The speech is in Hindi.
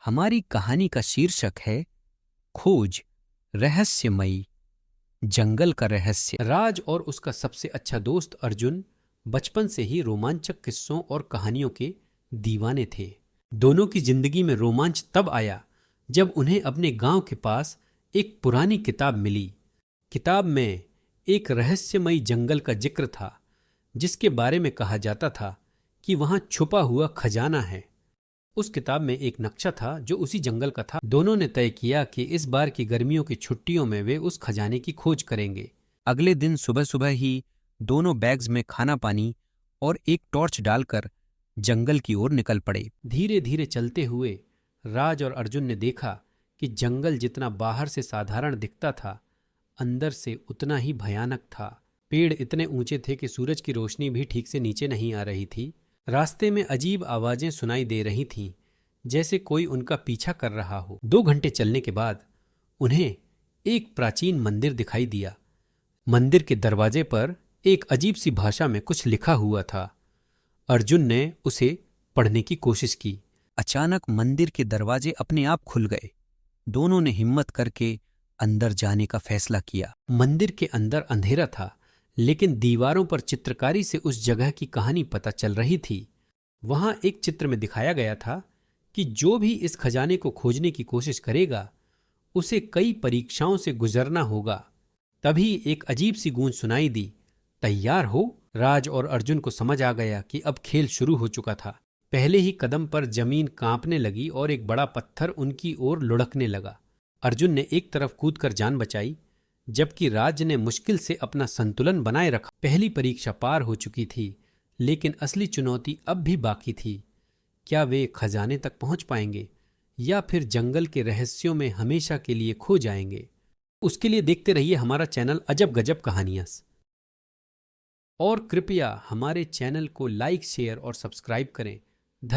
हमारी कहानी का शीर्षक है खोज रहस्यमयी जंगल का रहस्य। राज और उसका सबसे अच्छा दोस्त अर्जुन बचपन से ही रोमांचक किस्सों और कहानियों के दीवाने थे। दोनों की जिंदगी में रोमांच तब आया जब उन्हें अपने गांव के पास एक पुरानी किताब मिली। किताब में एक रहस्यमयी जंगल का जिक्र था, जिसके बारे में कहा जाता था कि वहां छुपा हुआ खजाना है। उस किताब में एक नक्शा था जो उसी जंगल का था। दोनों ने तय किया कि इस बार की गर्मियों की छुट्टियों में वे उस खजाने की खोज करेंगे। अगले दिन सुबह सुबह ही दोनों बैग्स में खाना पानी और एक टॉर्च डालकर जंगल की ओर निकल पड़े। धीरे धीरे चलते हुए राज और अर्जुन ने देखा कि जंगल जितना बाहर से साधारण दिखता था, अंदर से उतना ही भयानक था। पेड़ इतने ऊंचे थे कि सूरज की रोशनी भी ठीक से नीचे नहीं आ रही थी। रास्ते में अजीब आवाजें सुनाई दे रही थीं, जैसे कोई उनका पीछा कर रहा हो। 2 घंटे चलने के बाद उन्हें एक प्राचीन मंदिर दिखाई दिया। मंदिर के दरवाजे पर एक अजीब सी भाषा में कुछ लिखा हुआ था। अर्जुन ने उसे पढ़ने की कोशिश की। अचानक मंदिर के दरवाजे अपने आप खुल गए। दोनों ने हिम्मत करके अंदर जाने का फैसला किया। मंदिर के अंदर अंधेरा था, लेकिन दीवारों पर चित्रकारी से उस जगह की कहानी पता चल रही थी। वहां एक चित्र में दिखाया गया था कि जो भी इस खजाने को खोजने की कोशिश करेगा, उसे कई परीक्षाओं से गुजरना होगा। तभी एक अजीब सी गूंज सुनाई दी, तैयार हो। राज और अर्जुन को समझ आ गया कि अब खेल शुरू हो चुका था। पहले ही कदम पर जमीन कांपने लगी और एक बड़ा पत्थर उनकी ओर लुढ़कने लगा। अर्जुन ने एक तरफ कूदकर जान बचाई, जबकि राज ने मुश्किल से अपना संतुलन बनाए रखा। पहली परीक्षा पार हो चुकी थी, लेकिन असली चुनौती अब भी बाकी थी। क्या वे खजाने तक पहुंच पाएंगे या फिर जंगल के रहस्यों में हमेशा के लिए खो जाएंगे? उसके लिए देखते रहिए हमारा चैनल अजब गजब कहानियां। और कृपया हमारे चैनल को लाइक, शेयर और सब्सक्राइब करें